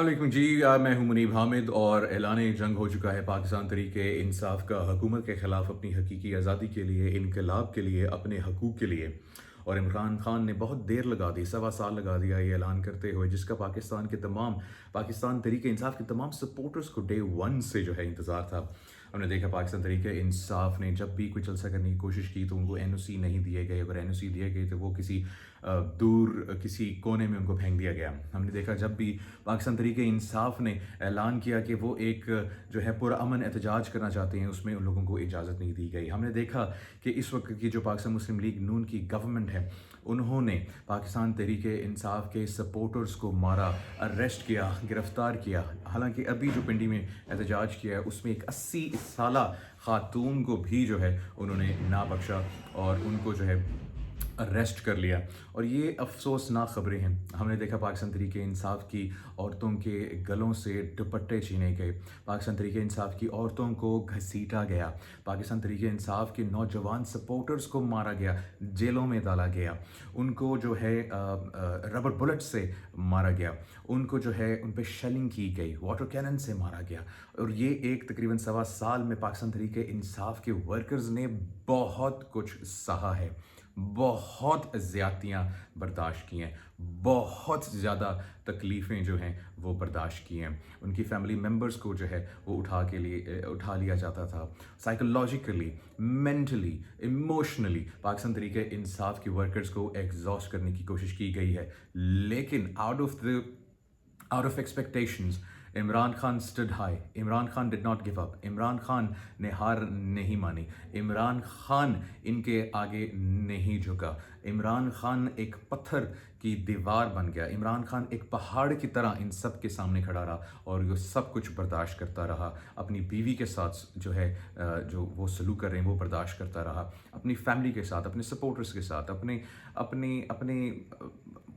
वालेकुम जी। मैं हूं मुनीब हामिद और ऐलान जंग हो चुका है पाकिस्तान तरीके इंसाफ का हुकूमत के ख़िलाफ़ अपनी हकीकी आज़ादी के लिए, इनकलाब के लिए, अपने हकूक़ के लिए। और इमरान खान ने बहुत देर लगा दी, सवा साल लगा दिया ये ऐलान करते हुए, जिसका पाकिस्तान तरीके इंसाफ के तमाम सपोर्टर्स को डे वन से जो है इंतज़ार था। हमने देखा पाकिस्तान तरीके इंसाफ ने जब भी कोई जलसा करने की कोशिश की तो उनको एनओसी नहीं दिए गए, अगर एनओसी दिए गए तो वो किसी दूर किसी कोने में उनको फेंक दिया गया। हमने देखा जब भी पाकिस्तान तरीके इंसाफ ने ऐलान किया कि वो एक जो है पुरअमन एहतजाज करना चाहते हैं, उसमें उन लोगों को इजाज़त नहीं दी गई। हमने देखा कि इस वक्त की जो पाकिस्तान मुस्लिम लीग नून की गवर्नमेंट है, उन्होंने पाकिस्तान तरीके इंसाफ के सपोर्टर्स को मारा, अरेस्ट किया, गिरफ़्तार किया। हालांकि अभी जो पिंडी में एहतजाज किया है उसमें एक 80 साला खातून को भी जो है उन्होंने ना बख्शा और उनको जो है अरेस्ट कर लिया। और ये अफसोसनाक ख़बरें हैं। हमने देखा पाकिस्तान तरीके इंसाफ की औरतों के गलों से दुपट्टे छीने गए, पाकिस्तान तरीके इंसाफ की औरतों को घसीटा गया, पाकिस्तान तरीके इंसाफ के नौजवान सपोर्टर्स को मारा गया, जेलों में डाला गया, उनको जो है रबर बुलेट से मारा गया, उनको जो है उन पर शेलिंग की गई, वाटर कैनन से मारा गया। और ये एक तकरीबन सवा साल में पाकिस्तान तरीके इंसाफ के वर्कर्स ने बहुत कुछ सहा है, बहुत ज़्यादतियाँ बर्दाश्त की हैं, बहुत ज़्यादा तकलीफ़ें जो हैं वो बर्दाश्त की हैं। उनकी फैमिली मेम्बर्स को जो है वो उठा लिया जाता था। Psychologically, mentally, emotionally Pakistan Tehreek इंसाफ के वर्कर्स को एग्जॉस्ट करने की कोशिश की गई है। लेकिन out of expectations Imran Khan stood high, Imran Khan did not give up, Imran Khan ने हार नहीं मानी, इमरान खान इनके आगे नहीं झुका, इमरान खान एक पत्थर की दीवार बन गया, इमरान खान एक पहाड़ की तरह इन सब के सामने खड़ा रहा और ये सब कुछ बर्दाश्त करता रहा। अपनी बीवी के साथ जो है जो वो सलूक कर रहे हैं वो बर्दाश्त करता रहा, अपनी फैमिली के साथ, अपने सपोर्टर्स के साथ, अपने अपने अपने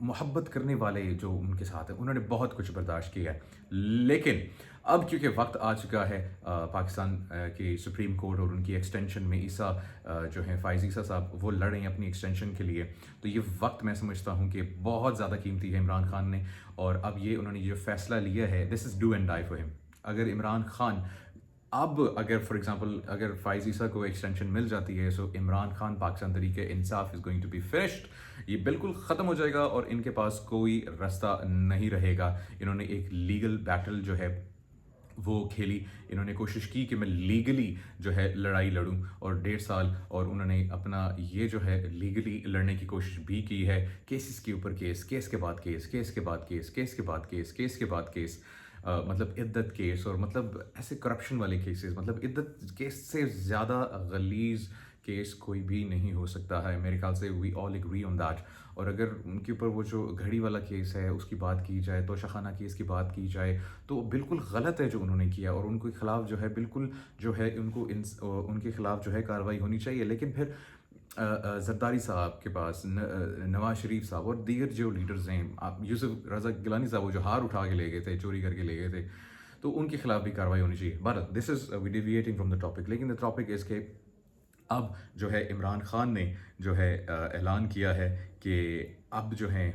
मोहब्बत करने वाले जो उनके साथ हैं, उन्होंने बहुत कुछ बर्दाश्त किया है। लेकिन अब क्योंकि वक्त आ चुका है पाकिस्तान के सुप्रीम कोर्ट और उनकी एक्सटेंशन में जो है फ़ाइज़ ईसा साहब वो लड़ रहे हैं अपनी एक्सटेंशन के लिए, तो ये वक्त मैं समझता हूँ कि बहुत ज़्यादा कीमती है इमरान खान ने। और अब ये उन्होंने जो फ़ैसला लिया है, this is do and die for him. अगर इमरान खान अगर फॉर एग्जांपल अगर फ़ाइज़ ईसा को एक्सटेंशन मिल जाती है, सो Imran Khan Pakistan Tehreek Insaf is going to be finished. ये बिल्कुल ख़त्म हो जाएगा और इनके पास कोई रास्ता नहीं रहेगा। इन्होंने एक लीगल बैटल जो है वो खेली, इन्होंने कोशिश की कि मैं लीगली जो है लड़ाई लड़ूं और 1.5 साल, और उन्होंने अपना ये जो है लीगली लड़ने की कोशिश भी की है। केसेस के ऊपर केस, केस के बाद केस, केस के बाद केस, केस के बाद केस, केस के बाद केस, मतलब इद्दत केस, और मतलब ऐसे करप्शन वाले केसेस, मतलब इद्दत केस से ज़्यादा गलीज़ केस कोई भी नहीं हो सकता है मेरे ख्याल से। We all agree on that. और अगर उनके ऊपर वो जो घड़ी वाला केस है उसकी बात की जाए, तोशाखाना केस की बात की जाए, तो बिल्कुल गलत है जो उन्होंने किया और उनके खिलाफ जो है बिल्कुल जो है उनके खिलाफ जो है कार्रवाई होनी चाहिए। लेकिन फिर जरदारी साहब के पास, नवाज शरीफ साहब और दीगर जो लीडर्स हैं, आप यूसुफ रज़ा गिलानी साहब वो जो हार उठा के ले गए थे, चोरी करके ले गए थे, तो उनके खिलाफ भी कार्रवाई होनी चाहिए। But this is we deviating from the topic. लेकिन द टॉपिक इज़ के अब जो है इमरान खान ने जो है ऐलान किया है कि अब जो है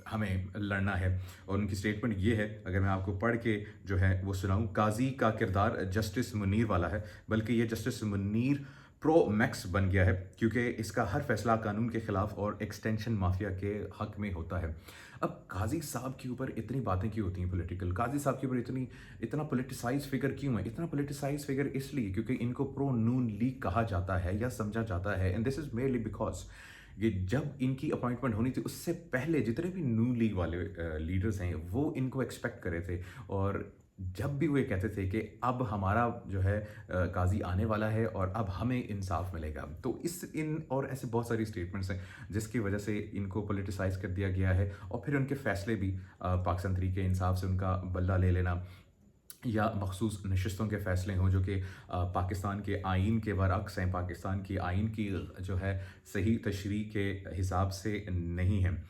हमें लड़ना है। और उनकी स्टेटमेंट ये है, अगर मैं आपको पढ़ के जो है वो सुनाऊं। काजी का किरदार जस्टिस मुनीर वाला है, बल्कि ये जस्टिस मुनीर प्रो मैक्स बन गया है, क्योंकि इसका हर फैसला कानून के खिलाफ और एक्सटेंशन माफिया के हक में होता है। अब काजी साहब के ऊपर इतनी बातें क्यों होती हैं पॉलिटिकल, काजी साहब के ऊपर इतना पोलिटिसाइज फिगर क्यों है? इतना पोलिटिसाइज फिगर इसलिए क्योंकि इनको प्रो नून लीग कहा जाता है या समझा जाता है। And this is merely because ये जब इनकी अपॉइंटमेंट होनी थी उससे पहले जितने भी नून लीग वाले लीडर्स हैं वो इनको एक्सपेक्ट करे थे, और जब भी वो ये कहते थे कि अब हमारा जो है काजी आने वाला है और अब हमें इंसाफ मिलेगा, तो इन और ऐसे बहुत सारी स्टेटमेंट्स हैं जिसकी वजह से इनको पोलिटिसाइज कर दिया गया है। और फिर उनके फैसले भी पाकिस्तान तरीके इंसाफ से उनका बदला ले लेना या मखसूस नशिस्तों के फ़ैसले हों जो कि पाकिस्तान के आइन के बरअक्स हैं, पाकिस्तान की आइन की जो है सही तशरीह के हिसाब से नहीं है।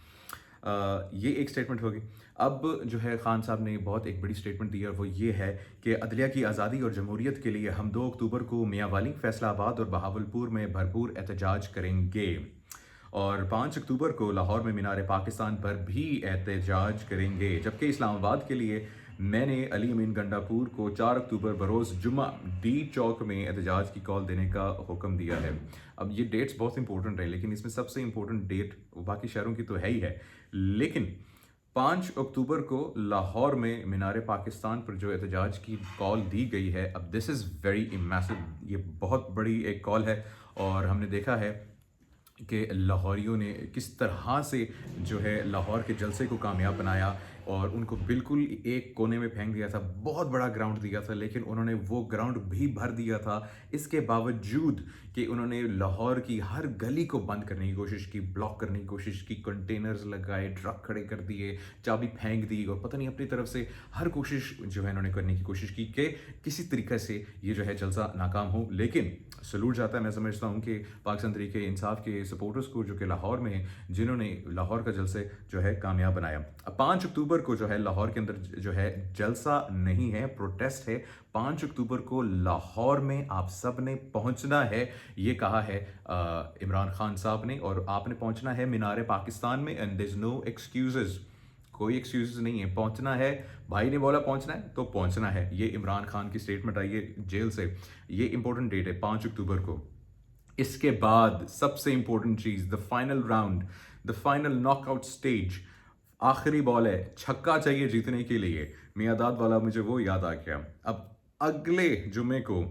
ये एक स्टेटमेंट होगी। अब जो है खान साहब ने बहुत एक बड़ी स्टेटमेंट दी है, और वो ये है कि अदलिया की आज़ादी और जमहूरियत के लिए हम 2 अक्टूबर को मियांवाली, फैसलाबाद और बहावलपुर में भरपूर एहतजाज करेंगे। और 5 अक्टूबर को लाहौर में मीनार पाकिस्तान पर भी एहतजाज करेंगे। जबकि इस्लामाबाद के लिए मैंने अली अमीन गंडापुर को 4 अक्टूबर बरोज़ जुम्मा डी चौक में एहतजाज की कॉल देने का हुक्म दिया है। अब ये डेट्स बहुत इंपॉर्टेंट हैं, लेकिन इसमें सबसे इंपॉर्टेंट डेट बाकी शहरों की तो है ही है, लेकिन 5 अक्टूबर को लाहौर में मीनार पाकिस्तान पर जो एहतजाज की कॉल दी गई है, अब दिस इज़ वेरी मैसिव, ये बहुत बड़ी एक कॉल है। और हमने देखा है कि लाहौरियों ने किस तरह से जो है लाहौर के जलसे को कामयाब बनाया और उनको बिल्कुल एक कोने में फेंक दिया था। बहुत बड़ा ग्राउंड दिया था, लेकिन उन्होंने वो ग्राउंड भी भर दिया था, इसके बावजूद कि उन्होंने लाहौर की हर गली को बंद करने की कोशिश की, ब्लॉक करने की कोशिश की, कंटेनर्स लगाए, ट्रक खड़े कर दिए, चाबी फेंक दी और पता नहीं अपनी तरफ से हर कोशिश जो है उन्होंने करने की कोशिश की कि किसी तरीके से ये जो है जलसा नाकाम हो। लेकिन सलूट जाता है, मैं समझता हूँ कि पाकिस्तान तहरीक इंसाफ के सपोर्टर्स को जो कि लाहौर में हैं, जिन्होंने लाहौर का जलसे जो है कामयाब बनाया। अब 5 अक्टूबर को जो है लाहौर के अंदर जो है जलसा नहीं है, प्रोटेस्ट है। 5 अक्टूबर को लाहौर में आप सब ने पहुंचना है, ये कहा है इमरान खान साहब ने, और आपने पहुंचना है मीनार पाकिस्तान में, and there is no excuses, कोई एक्सक्यूजेज नहीं है, पहुंचना है। भाई ने बोला पहुंचना है तो पहुंचना है। ये इमरान खान की स्टेटमेंट आई है जेल से। ये इंपॉर्टेंट डेट है 5 अक्टूबर को। इसके बाद सबसे इंपॉर्टेंट चीज, the final round, the final knockout stage, आखिरी बॉल है, छक्का चाहिए जीतने के लिए। मियादाद वाला मुझे वो याद आ गया। अब अगले जुमे को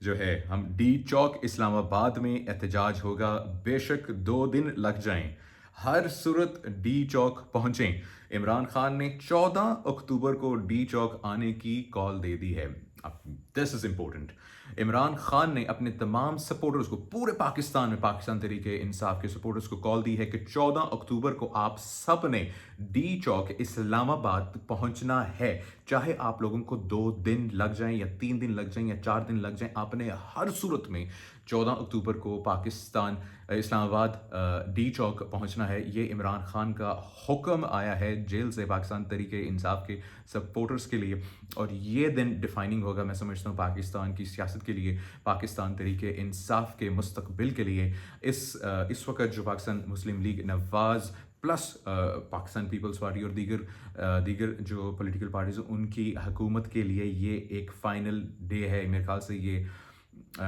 जो है हम डी चौक इस्लामाबाद में एहतजाज होगा। बेशक 2 दिन लग जाएं, हर सूरत डी चौक पहुंचें। इमरान खान ने 14 अक्टूबर को डी चौक आने की कॉल दे दी है। अब this is important. Imran Khan ने अपने तमाम सपोर्टर्स को, पूरे पाकिस्तान में पाकिस्तान तहरीक इंसाफ के सपोर्टर्स को कॉल दी है कि 14 अक्टूबर को आप सब ने डी चौक इस्लामाबाद पहुंचना है। चाहे आप लोगों को 2 दिन लग जाएं या 3 दिन लग जाएं या 4 दिन लग जाएं, आपने हर सूरत में 14 अक्टूबर को पाकिस्तान इस्लामाबाद डी चौक पहुंचना है। ये इमरान खान का हुक्म आया है जेल से पाकिस्तान तहरीक इंसाफ के सपोर्टर्स के लिए, और ये दिन डिफाइनिंग होगा, मैं समझता हूँ, पाकिस्तान की सियासत के लिए, पाकिस्तान तहरीक इंसाफ के मुस्तकबिल के लिए। इस वक्त जो पाकिस्तान मुस्लिम लीग नवाज़ प्लस पाकिस्तान पीपल्स पार्टी और दीगर जो पॉलिटिकल पार्टीज उनकी हुकूमत के लिए ये एक फ़ाइनल डे है। मेरे ख्याल से ये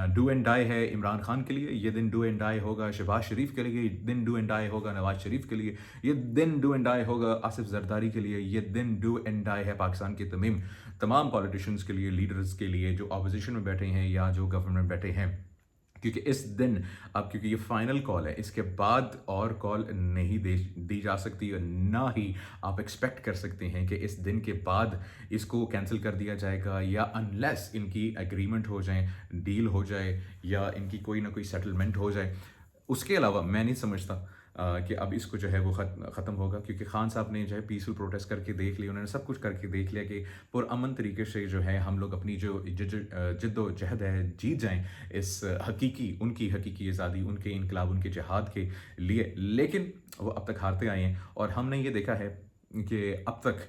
डू एंड डाई है इमरान खान के लिए, ये दिन डू एंड डाई होगा शहबाज शरीफ के लिए, ये दिन डू एंड डाई होगा नवाज शरीफ के लिए, ये दिन डू एंड डाई होगा आसिफ जरदारी के लिए, ये दिन डू एंड डाई है पाकिस्तान के तमाम पॉलिटिशियंस के लिए, लीडर्स के लिए, जो अपोजिशन में बैठे हैं या जो गवर्नमेंट में बैठे हैं। क्योंकि इस दिन, अब क्योंकि ये फाइनल कॉल है, इसके बाद और कॉल नहीं दी जा सकती, और ना ही आप एक्सपेक्ट कर सकते हैं कि इस दिन के बाद इसको कैंसिल कर दिया जाएगा, या अनलेस इनकी एग्रीमेंट हो जाए, डील हो जाए, या इनकी कोई ना कोई सेटलमेंट हो जाए। उसके अलावा मैं नहीं समझता कि अब इसको जो है वो ख़त्म होगा, क्योंकि खान साहब ने जो है पीसफुल प्रोटेस्ट करके देख लिया, उन्होंने सब कुछ करके देख लिया कि पुरअमन तरीके से जो है हम लोग अपनी जो जिद्दोजहद है जीत जाएं इस उनकी हकीकी आज़ादी, उनके इनकलाब, उनके जिहाद के लिए। लेकिन वो अब तक हारते आए हैं, और हमने ये देखा है कि अब तक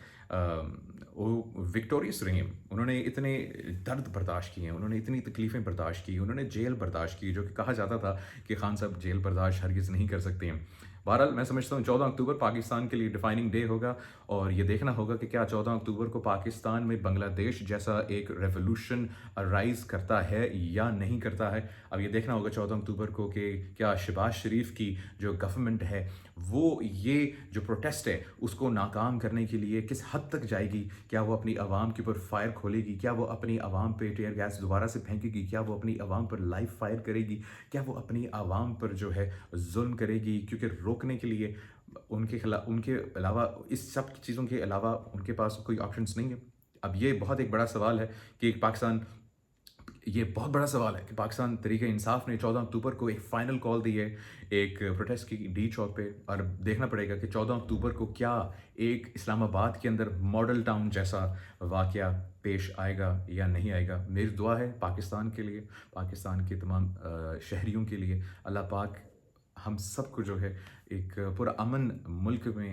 वो विक्टोरियस रहे हैं। उन्होंने इतने दर्द बर्दाश्त किए हैं, उन्होंने इतनी तकलीफ़ें बर्दाश्त की, उन्होंने जेल बर्दाश्त की, जो कि कहा जाता था कि खान साहब जेल बर्दाश्त हरगिज़ नहीं कर सकते हैं। बहरहाल मैं समझता हूँ 14 अक्टूबर पाकिस्तान के लिए डिफाइनिंग डे होगा, और ये देखना होगा कि क्या 14 अक्टूबर को पाकिस्तान में बांग्लादेश जैसा एक रेवोल्यूशन अराइज करता है या नहीं करता है। अब ये देखना होगा 14 अक्टूबर को कि क्या शहबाज शरीफ की जो गवर्नमेंट है वो ये जो प्रोटेस्ट है उसको नाकाम करने के लिए किस हद तक जाएगी। क्या वो अपनी आवाम के ऊपर फायर खोलेगी, क्या वो अपनी आवाम पे टेयर गैस दोबारा से फेंकेगी, क्या वो अपनी आवाम पर लाइव फायर करेगी, क्या वो अपनी आवाम पर जो है जुल्म करेगी, क्योंकि रोकने के लिए उनके अलावा इस सब चीज़ों के अलावा उनके पास कोई ऑप्शंस नहीं है। अब ये बहुत एक बड़ा सवाल है कि पाकिस्तान तहरीक इंसाफ ने 14 अक्टूबर को एक फ़ाइनल कॉल दी है एक प्रोटेस्ट की डी चौक पे, और देखना पड़ेगा कि 14 अक्टूबर को क्या एक इस्लामाबाद के अंदर मॉडल टाउन जैसा वाक़या पेश आएगा या नहीं आएगा। मेरी दुआ है पाकिस्तान के लिए, पाकिस्तान के तमाम शहरियों के लिए, अल्लाह पाक हम सबको जो है एक पुरअमन मुल्क में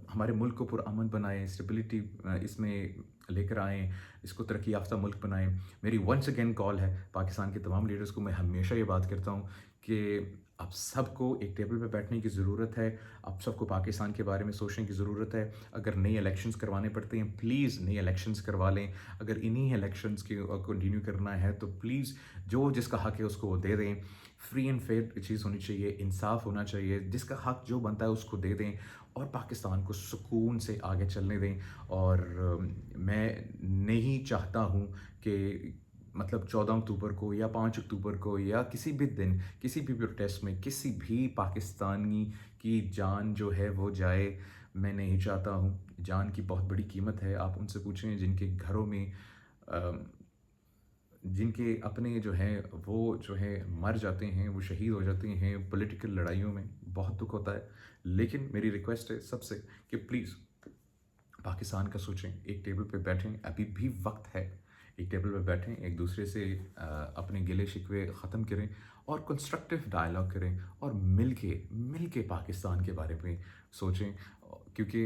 हमारे मुल्क को पुरअमन बनाएं, स्टेबिलिटी इसमें लेकर आएँ, इसको तरक्की याफ्ता मुल्क बनाएं। मेरी वंस अगेन कॉल है पाकिस्तान के तमाम लीडर्स को। मैं हमेशा ये बात करता हूँ कि आप सबको एक टेबल पे बैठने की ज़रूरत है, आप सबको पाकिस्तान के बारे में सोचने की ज़रूरत है। अगर नए इलेक्शंस करवाने पड़ते हैं, प्लीज़ नए इलेक्शंस करवा लें। अगर इन्हीं इलेक्शंस की कंटिन्यू करना है तो प्लीज़ जो जिसका हक़ है उसको वो दे दें। फ्री एंड फेयर चीज़ होनी चाहिए, इंसाफ होना चाहिए, जिसका हक़ जो बनता है उसको दे दें और पाकिस्तान को सुकून से आगे चलने दें। और मैं नहीं चाहता हूँ कि मतलब 14 अक्टूबर को या 5 अक्टूबर को या किसी भी दिन, किसी भी प्रोटेस्ट में किसी भी पाकिस्तानी की जान जो है वो जाए, मैं नहीं चाहता हूँ। जान की बहुत बड़ी कीमत है। आप उनसे पूछें जिनके घरों में अ, जिनके अपने जो हैं वो जो है मर जाते हैं, वो शहीद हो जाते हैं पॉलिटिकल लड़ाइयों में, बहुत दुःख होता है। लेकिन मेरी रिक्वेस्ट है सबसे कि प्लीज़ पाकिस्तान का सोचें, एक टेबल पे बैठें, अभी भी वक्त है। एक टेबल पे बैठें, एक दूसरे से अपने गिले शिकवे ख़त्म करें और कंस्ट्रक्टिव डायलॉग करें और मिल के पाकिस्तान के बारे में सोचें, क्योंकि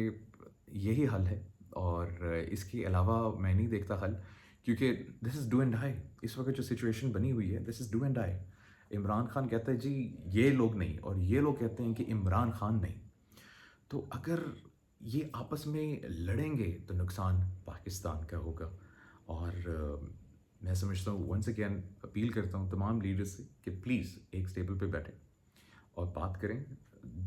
यही हल है। और इसके अलावा मैं नहीं देखता हल, क्योंकि this is do and die. इस वक्त जो सिचुएशन बनी हुई है, this is do and die. Imran Khan कहता है जी ये लोग नहीं, और ये लोग कहते हैं कि इमरान खान नहीं। तो अगर ये आपस में लड़ेंगे तो नुकसान पाकिस्तान का होगा। और मैं समझता हूँ, वंस अगेन अपील करता हूँ तमाम लीडर्स से कि प्लीज़ एक टेबल पे बैठें और बात करें।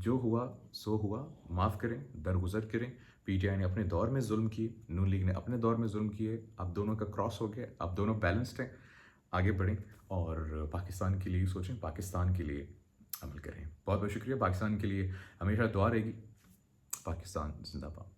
जो हुआ सो हुआ, माफ़ करें, दरगुजर करें। पीटीआई ने अपने दौर में जुल्म किए, नून लीग ने अपने दौर में जुल्म किए, अब दोनों का क्रॉस हो गया, अब दोनों बैलेंस्ड हैं। आगे बढ़ें और पाकिस्तान के लिए सोचें, पाकिस्तान के लिए अमल करें। बहुत बहुत शुक्रिया। पाकिस्तान के लिए हमेशा दुआ रहेगी। पाकिस्तान जिंदाबाद।